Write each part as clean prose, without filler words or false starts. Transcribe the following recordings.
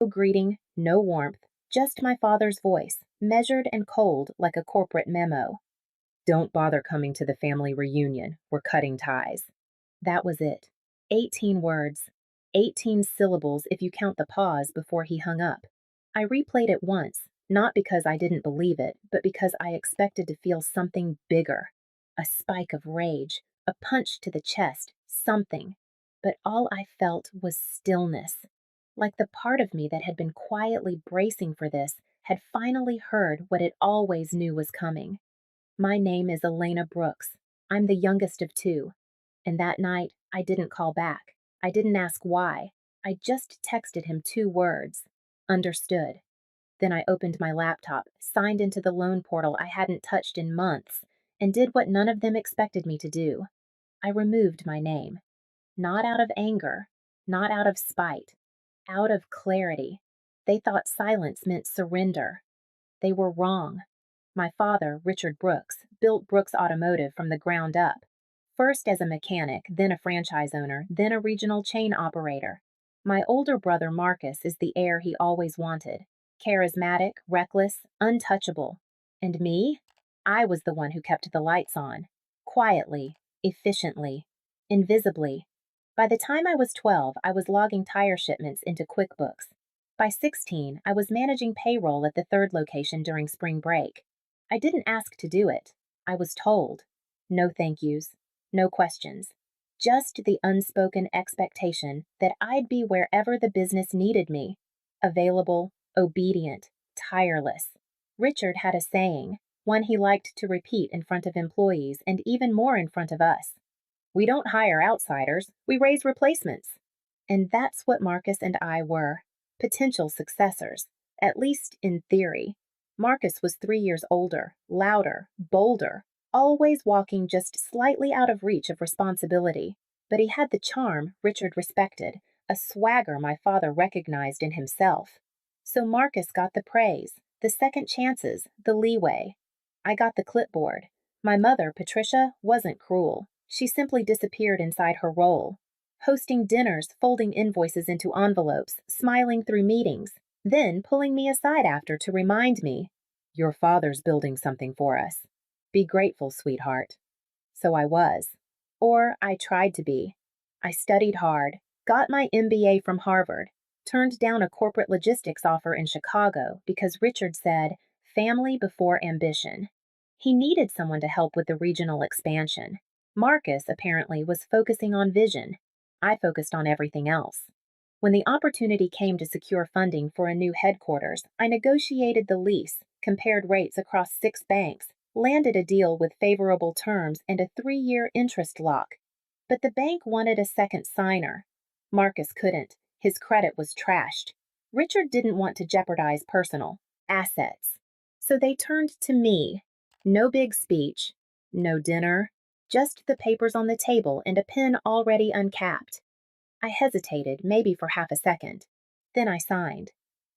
No greeting, no warmth, just my father's voice, measured and cold like a corporate memo. Don't bother coming to the family reunion. We're cutting ties. That was it. 18 words. 18 syllables if you count the pause before he hung up. I replayed it once, not because I didn't believe it, but because I expected to feel something bigger. A spike of rage, a punch to the chest, something. But all I felt was stillness. Like the part of me that had been quietly bracing for this had finally heard what it always knew was coming. My name is Elena Brooks. I'm the youngest of two. And that night, I didn't call back. I didn't ask why. I just texted him 2 words. Understood. Then I opened my laptop, signed into the loan portal I hadn't touched in months, and did what none of them expected me to do. I removed my name. Not out of anger, not out of spite, out of clarity. They thought silence meant surrender. They were wrong. My father, Richard Brooks, built Brooks Automotive from the ground up. First as a mechanic, then a franchise owner, then a regional chain operator. My older brother, Marcus, is the heir he always wanted. Charismatic, reckless, untouchable. And me? I was the one who kept the lights on. Quietly, efficiently, invisibly. By the time I was 12, I was logging tire shipments into QuickBooks. By 16, I was managing payroll at the third location during spring break. I didn't ask to do it. I was told. No thank yous. No questions. Just the unspoken expectation that I'd be wherever the business needed me. Available, obedient, tireless. Richard had a saying, one he liked to repeat in front of employees and even more in front of us. We don't hire outsiders, we raise replacements. And that's what Marcus and I were. Potential successors, at least in theory. Marcus was 3 years older, louder, bolder, always walking just slightly out of reach of responsibility. But he had the charm Richard respected, a swagger my father recognized in himself. So Marcus got the praise, the second chances, the leeway. I got the clipboard. My mother, Patricia, wasn't cruel. She simply disappeared inside her role. Hosting dinners, folding invoices into envelopes, smiling through meetings, then pulling me aside after to remind me, your father's building something for us. Be grateful, sweetheart. So I was. Or I tried to be. I studied hard, got my MBA from Harvard, turned down a corporate logistics offer in Chicago because Richard said, family before ambition. He needed someone to help with the regional expansion. Marcus, apparently, was focusing on vision. I focused on everything else. When the opportunity came to secure funding for a new headquarters, I negotiated the lease, compared rates across 6 banks, landed a deal with favorable terms and a 3-year interest lock. But the bank wanted a second signer. Marcus couldn't. His credit was trashed. Richard didn't want to jeopardize personal assets. So they turned to me. No big speech, no dinner, just the papers on the table and a pen already uncapped. I hesitated, maybe for half a second. Then I signed.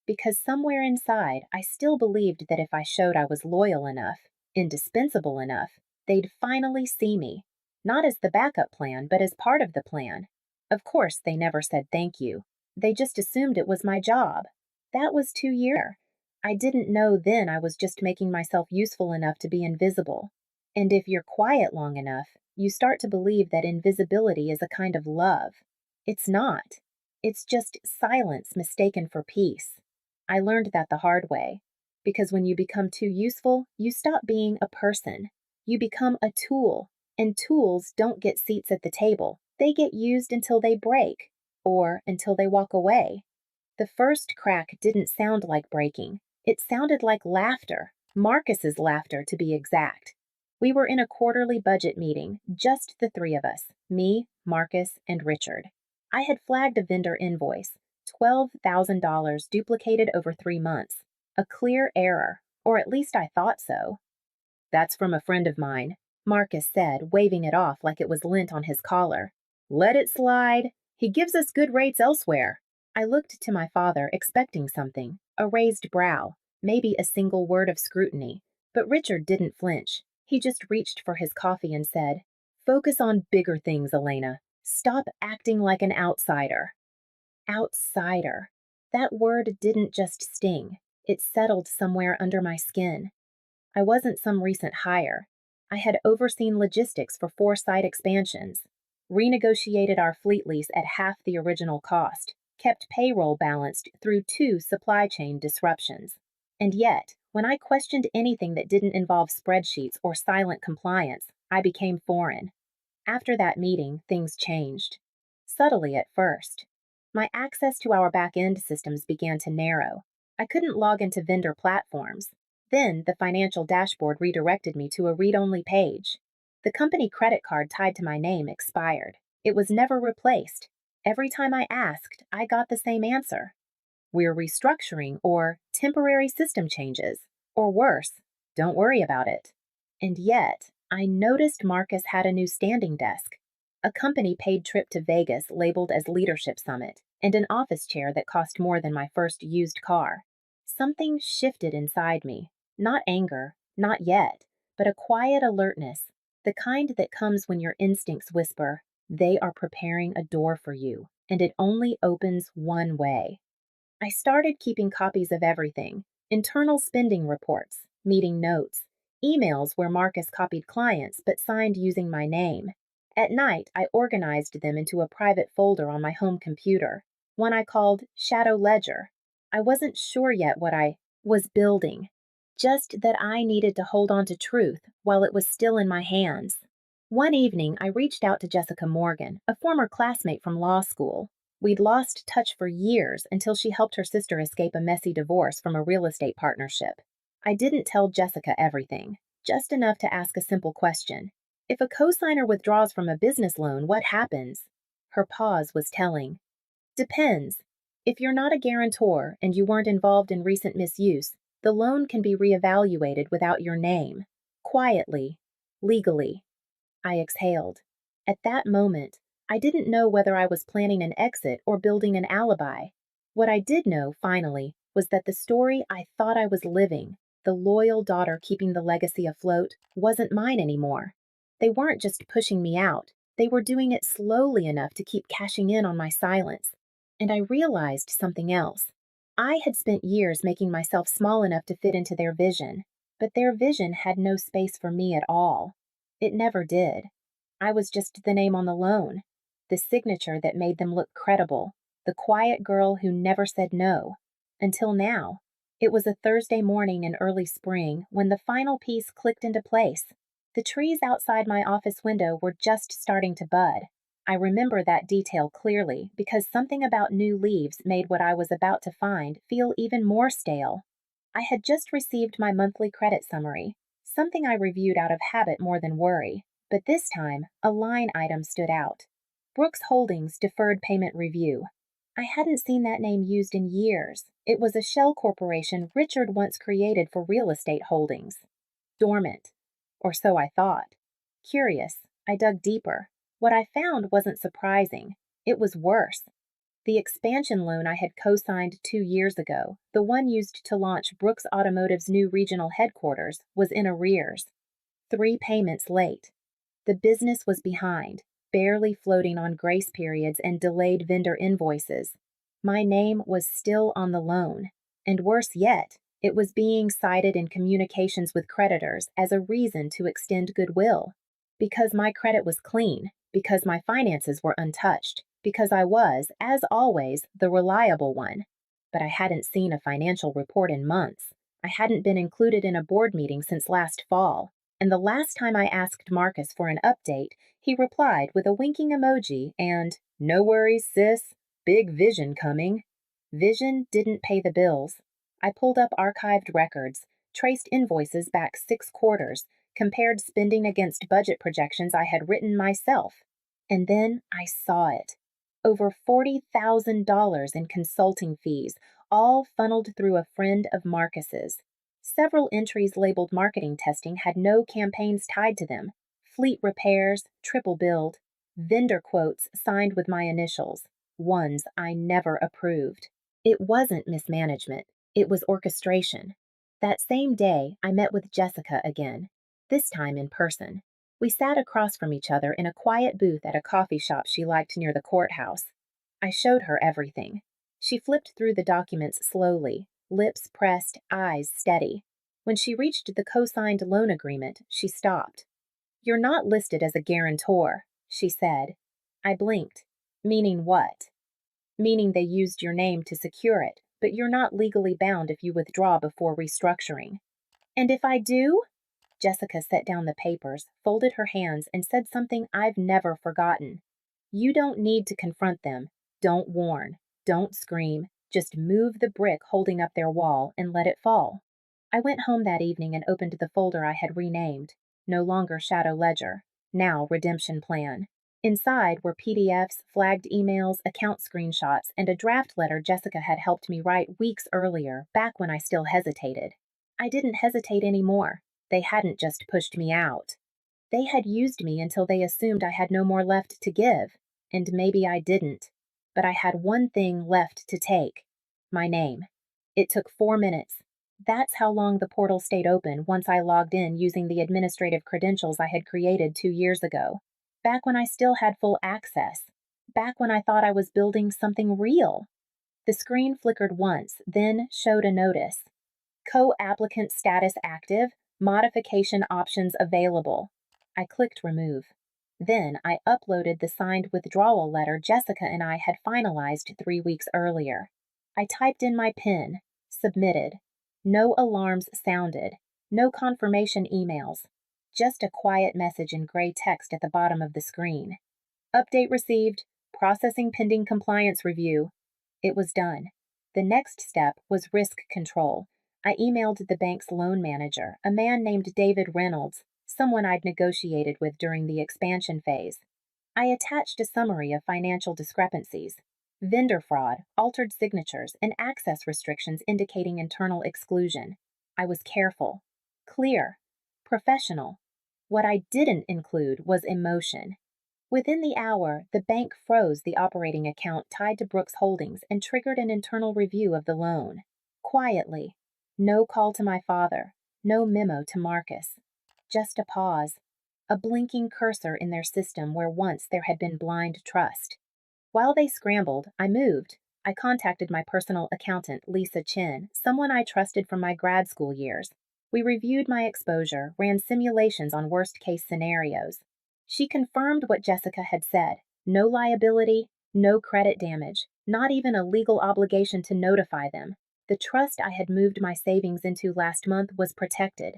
Because somewhere inside, I still believed that if I showed I was loyal enough, indispensable enough, they'd finally see me. Not as the backup plan, but as part of the plan. Of course, they never said thank you. They just assumed it was my job. That was 2 years. I didn't know then I was just making myself useful enough to be invisible. And if you're quiet long enough, you start to believe that invisibility is a kind of love. It's not. It's just silence mistaken for peace. I learned that the hard way. Because when you become too useful, you stop being a person. You become a tool. And tools don't get seats at the table. They get used until they break. Or until they walk away. The first crack didn't sound like breaking. It sounded like laughter. Marcus's laughter, to be exact. We were in a quarterly budget meeting, just the 3 of us, me, Marcus, and Richard. I had flagged a vendor invoice, $12,000 duplicated over 3 months. A clear error, or at least I thought so. That's from a friend of mine, Marcus said, waving it off like it was lint on his collar. Let it slide. He gives us good rates elsewhere. I looked to my father, expecting something, a raised brow, maybe a single word of scrutiny. But Richard didn't flinch. He just reached for his coffee and said, focus on bigger things, Elena. Stop acting like an outsider. Outsider. That word didn't just sting, it settled somewhere under my skin. I wasn't some recent hire. I had overseen logistics for 4 site expansions, renegotiated our fleet lease at half the original cost, kept payroll balanced through 2 supply chain disruptions. And yet, when I questioned anything that didn't involve spreadsheets or silent compliance, I became foreign. After that meeting, things changed. Subtly at first. My access to our back end systems began to narrow. I couldn't log into vendor platforms. Then the financial dashboard redirected me to a read only page. The company credit card tied to my name expired. It was never replaced. Every time I asked, I got the same answer. We're restructuring, or temporary system changes, or worse, don't worry about it. And yet, I noticed Marcus had a new standing desk, a company paid trip to Vegas labeled as Leadership Summit, and an office chair that cost more than my first used car. Something shifted inside me. Not anger, not yet, but a quiet alertness, the kind that comes when your instincts whisper, they are preparing a door for you, and it only opens one way. I started keeping copies of everything: internal spending reports, meeting notes, emails where Marcus copied clients but signed using my name. At night, I organized them into a private folder on my home computer, one I called Shadow Ledger. I wasn't sure yet what I was building, just that I needed to hold on to truth while it was still in my hands. One evening, I reached out to Jessica Morgan, a former classmate from law school. We'd lost touch for years until she helped her sister escape a messy divorce from a real estate partnership. I didn't tell Jessica everything, just enough to ask a simple question. If a cosigner withdraws from a business loan, what happens? Her pause was telling. Depends. If you're not a guarantor and you weren't involved in recent misuse, the loan can be reevaluated without your name. Quietly. Legally. I exhaled. At that moment, I didn't know whether I was planning an exit or building an alibi. What I did know, finally, was that the story I thought I was living, the loyal daughter keeping the legacy afloat, wasn't mine anymore. They weren't just pushing me out, they were doing it slowly enough to keep cashing in on my silence. And I realized something else. I had spent years making myself small enough to fit into their vision, but their vision had no space for me at all. It never did. I was just the name on the loan, the signature that made them look credible, the quiet girl who never said no. Until now. It was a Thursday morning in early spring when the final piece clicked into place. The trees outside my office window were just starting to bud. I remember that detail clearly because something about new leaves made what I was about to find feel even more stale. I had just received my monthly credit summary, something I reviewed out of habit more than worry, but this time a line item stood out. Brooks Holdings Deferred Payment Review. I hadn't seen that name used in years. It was a shell corporation Richard once created for real estate holdings. Dormant. Or so I thought. Curious, I dug deeper. What I found wasn't surprising. It was worse. The expansion loan I had co-signed 2 years ago, the one used to launch Brooks Automotive's new regional headquarters, was in arrears. 3 payments late. The business was behind, barely floating on grace periods and delayed vendor invoices. My name was still on the loan, and worse yet, it was being cited in communications with creditors as a reason to extend goodwill. Because my credit was clean, because my finances were untouched, because I was, as always, the reliable one. But I hadn't seen a financial report in months. I hadn't been included in a board meeting since last fall, and the last time I asked Marcus for an update, he replied with a winking emoji and, "No worries, sis. Big vision coming." Vision didn't pay the bills. I pulled up archived records, traced invoices back 6 quarters, compared spending against budget projections I had written myself. And then I saw it. Over $40,000 in consulting fees, all funneled through a friend of Marcus's. Several entries labeled marketing testing had no campaigns tied to them. Fleet repairs, triple billed, vendor quotes signed with my initials, ones I never approved. It wasn't mismanagement, it was orchestration. That same day, I met with Jessica again, this time in person. We sat across from each other in a quiet booth at a coffee shop she liked near the courthouse. I showed her everything. She flipped through the documents slowly, lips pressed, eyes steady. When she reached the co-signed loan agreement, she stopped. "You're not listed as a guarantor," she said. I blinked. "Meaning what?" "Meaning they used your name to secure it, but you're not legally bound if you withdraw before restructuring." "And if I do?" Jessica set down the papers, folded her hands, and said something I've never forgotten. "You don't need to confront them. Don't warn. Don't scream. Just move the brick holding up their wall and let it fall." I went home that evening and opened the folder I had renamed. No longer Shadow Ledger. Now Redemption Plan. Inside were PDFs, flagged emails, account screenshots, and a draft letter Jessica had helped me write weeks earlier, back when I still hesitated. I didn't hesitate anymore. They hadn't just pushed me out. They had used me until they assumed I had no more left to give. And maybe I didn't. But I had one thing left to take. My name. It took 4 minutes. That's how long the portal stayed open once I logged in using the administrative credentials I had created 2 years ago. Back when I still had full access. Back when I thought I was building something real. The screen flickered once, then showed a notice. Co-applicant status active, modification options available. I clicked remove. Then I uploaded the signed withdrawal letter Jessica and I had finalized 3 weeks earlier. I typed in my PIN, submitted. No alarms sounded, no confirmation emails, just a quiet message in gray text at the bottom of the screen. "Update received, processing pending compliance review." It was done. The next step was risk control. I emailed the bank's loan manager, a man named David Reynolds, someone I'd negotiated with during the expansion phase. I attached a summary of financial discrepancies: vendor fraud, altered signatures, and access restrictions indicating internal exclusion. I was careful, clear, professional. What I didn't include was emotion. Within the hour, the bank froze the operating account tied to Brooks Holdings and triggered an internal review of the loan. Quietly. No call to my father. No memo to Marcus. Just a pause. A blinking cursor in their system where once there had been blind trust. While they scrambled, I moved. I contacted my personal accountant, Lisa Chin, someone I trusted from my grad school years. We reviewed my exposure, ran simulations on worst-case scenarios. She confirmed what Jessica had said: no liability, no credit damage, not even a legal obligation to notify them. The trust I had moved my savings into last month was protected.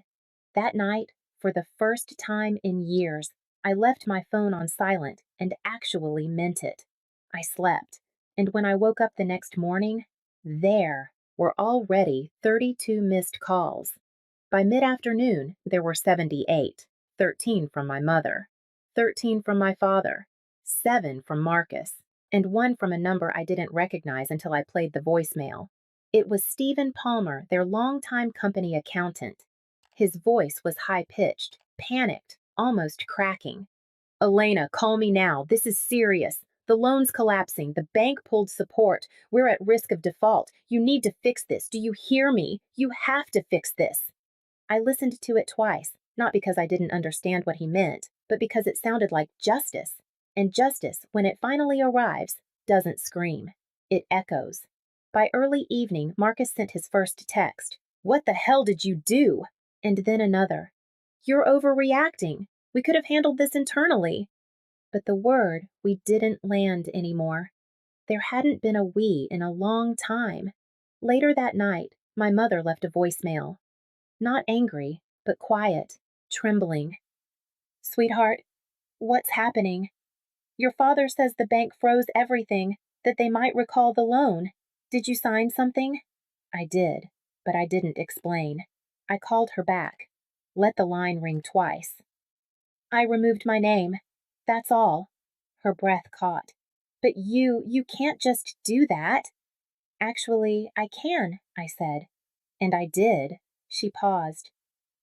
That night, for the first time in years, I left my phone on silent and actually meant it. I slept, and when I woke up the next morning, there were already 32 missed calls. By mid-afternoon, there were 78, 13 from my mother, 13 from my father, 7 from Marcus, and 1 from a number I didn't recognize until I played the voicemail. It was Stephen Palmer, their longtime company accountant. His voice was high-pitched, panicked, almost cracking. "Elena, call me now. This is serious. The loan's collapsing. The bank pulled support. We're at risk of default. You need to fix this. Do you hear me? You have to fix this." I listened to it twice, not because I didn't understand what he meant, but because it sounded like justice. And justice, when it finally arrives, doesn't scream. It echoes. By early evening, Marcus sent his first text. "What the hell did you do?" And then another. "You're overreacting. We could have handled this internally." But the word "we" didn't land anymore. There hadn't been a "we" in a long time. Later that night, my mother left a voicemail. Not angry, but quiet, trembling. "Sweetheart, what's happening? Your father says the bank froze everything, that they might recall the loan. Did you sign something?" I did, but I didn't explain. I called her back. Let the line ring twice. "I removed my name. That's all." Her breath caught. "But you can't just do that." "Actually, I can," I said. "And I did." She paused.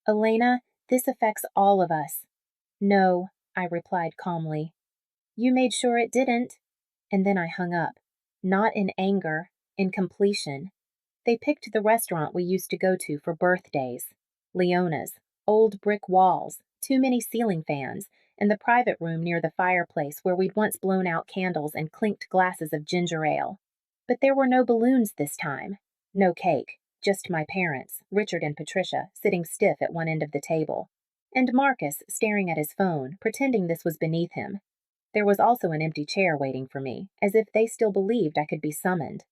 "Elena, this affects all of us." "No," I replied calmly. "You made sure it didn't." And then I hung up. Not in anger, in completion. They picked the restaurant we used to go to for birthdays. Leona's. Old brick walls, too many ceiling fans, and the private room near the fireplace where we'd once blown out candles and clinked glasses of ginger ale. But there were no balloons this time. No cake. Just my parents, Richard and Patricia, sitting stiff at one end of the table. And Marcus staring at his phone, pretending this was beneath him. There was also an empty chair waiting for me, as if they still believed I could be summoned.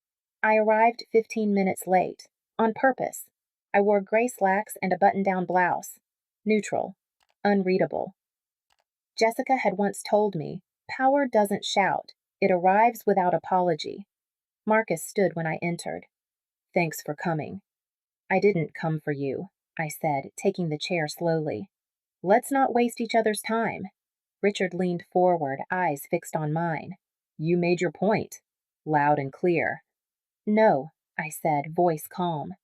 I arrived 15 minutes late. On purpose. I wore gray slacks and a button-down blouse. Neutral. Unreadable. Jessica had once told me, "Power doesn't shout. It arrives without apology." Marcus stood when I entered. "Thanks for coming." "I didn't come for you," I said, taking the chair slowly. "Let's not waste each other's time." Richard leaned forward, eyes fixed on mine. "You made your point. Loud and clear." "No," I said, voice calm.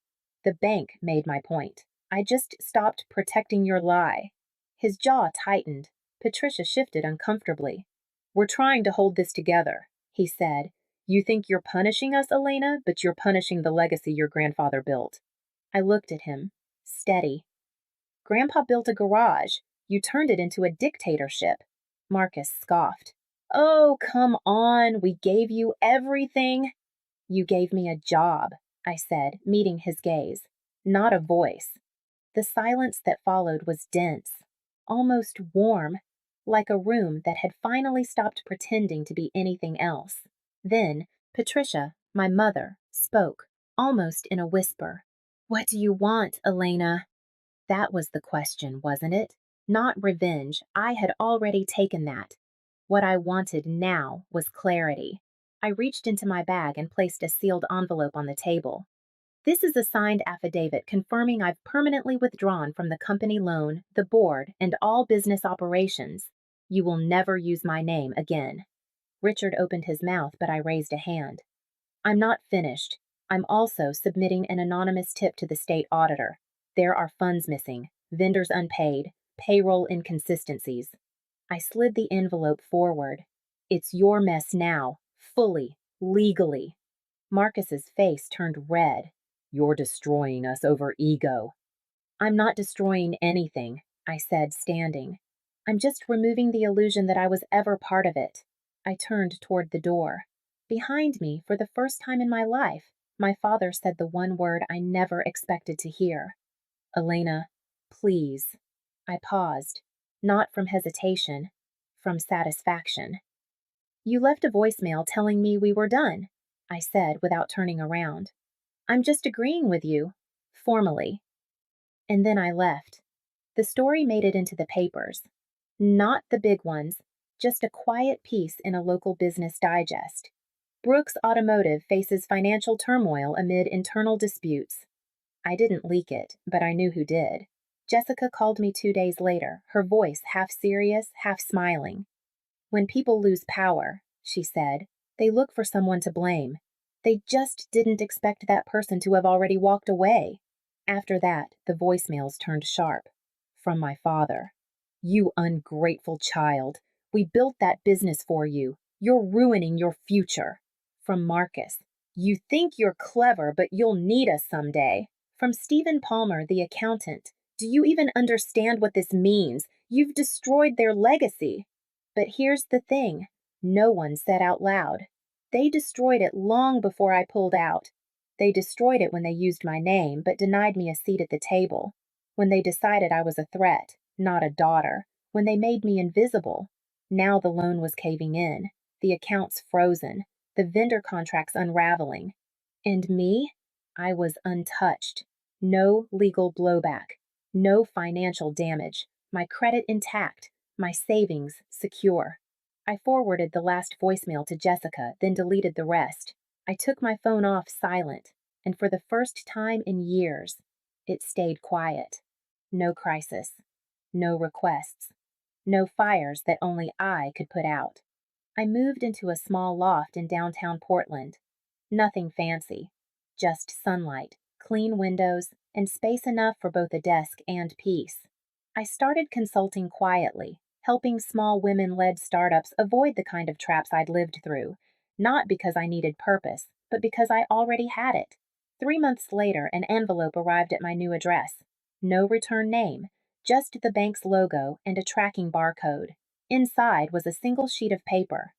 "The bank made my point. I just stopped protecting your lie." His jaw tightened. Patricia shifted uncomfortably. "We're trying to hold this together," he said. "You think you're punishing us, Elena, but you're punishing the legacy your grandfather built." I looked at him. Steady. "Grandpa built a garage. You turned it into a dictatorship." Marcus scoffed. "Oh, come on. We gave you everything." "You gave me a job," I said, meeting his gaze. "Not a voice." The silence that followed was dense, almost warm, like a room that had finally stopped pretending to be anything else. Then, Patricia, my mother, spoke, almost in a whisper. "What do you want, Elena?" That was the question, wasn't it? Not revenge. I had already taken that. What I wanted now was clarity. I reached into my bag and placed a sealed envelope on the table. "This is a signed affidavit confirming I've permanently withdrawn from the company loan, the board, and all business operations. You will never use my name again." Richard opened his mouth, but I raised a hand. "I'm not finished. I'm also submitting an anonymous tip to the state auditor. There are funds missing, vendors unpaid, payroll inconsistencies." I slid the envelope forward. "It's your mess now, fully, legally." Marcus's face turned red. "You're destroying us over ego." "I'm not destroying anything," I said, standing. "I'm just removing the illusion that I was ever part of it." I turned toward the door. Behind me, for the first time in my life, my father said the one word I never expected to hear. "Elena, please." I paused, not from hesitation, from satisfaction. "You left a voicemail telling me we were done," I said without turning around. "I'm just agreeing with you, formally." And then I left. The story made it into the papers. Not the big ones, just a quiet piece in a local business digest. "Brooks Automotive faces financial turmoil amid internal disputes." I didn't leak it, but I knew who did. Jessica called me 2 days later, her voice half serious, half smiling. "When people lose power," she said, "they look for someone to blame. They just didn't expect that person to have already walked away." After that, the voicemails turned sharp. From my father. "You ungrateful child. We built that business for you. You're ruining your future." From Marcus. "You think you're clever, but you'll need us someday." From Stephen Palmer, the accountant. "Do you even understand what this means? You've destroyed their legacy." But here's the thing. No one said out loud. They destroyed it long before I pulled out. They destroyed it when they used my name, but denied me a seat at the table. When they decided I was a threat, not a daughter. When they made me invisible. Now the loan was caving in. The accounts frozen. The vendor contracts unraveling. And me? I was untouched. No legal blowback. No financial damage. My credit intact. My savings secure. I forwarded the last voicemail to Jessica, then deleted the rest. I took my phone off silent, and for the first time in years, it stayed quiet. No crisis. No requests. No fires that only I could put out. I moved into a small loft in downtown Portland. Nothing fancy. Just sunlight, clean windows, and space enough for both a desk and peace. I started consulting quietly, helping small women-led startups avoid the kind of traps I'd lived through, not because I needed purpose, but because I already had it. 3 months later, an envelope arrived at my new address. No return name, just the bank's logo and a tracking barcode. Inside was a single sheet of paper.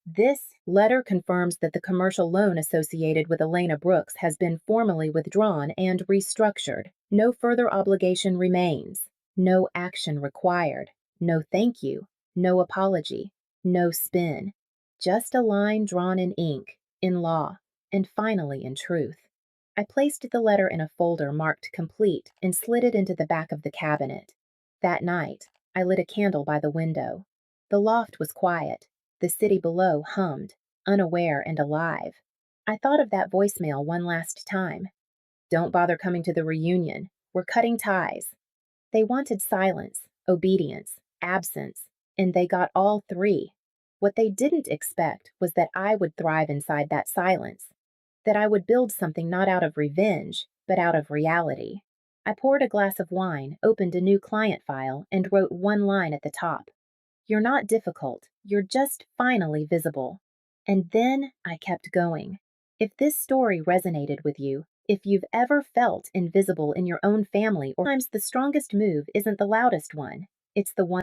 This letter confirms that the commercial loan associated with Elena Brooks has been formally withdrawn and restructured. No further obligation remains. No action required. No thank you. No apology. No spin. Just a line drawn in ink, in law, and finally in truth. I placed the letter in a folder marked complete and slid it into the back of the cabinet. That night, I lit a candle by the window. The loft was quiet. The city below hummed, unaware and alive. I thought of that voicemail one last time. Don't bother coming to the reunion. We're cutting ties. They wanted silence, obedience, absence, and they got all three. What they didn't expect was that I would thrive inside that silence, that I would build something not out of revenge, but out of reality. I poured a glass of wine, opened a new client file, and wrote one line at the top. You're not difficult, you're just finally visible. And then I kept going. If this story resonated with you, if you've ever felt invisible in your own family, or sometimes the strongest move isn't the loudest one, it's the one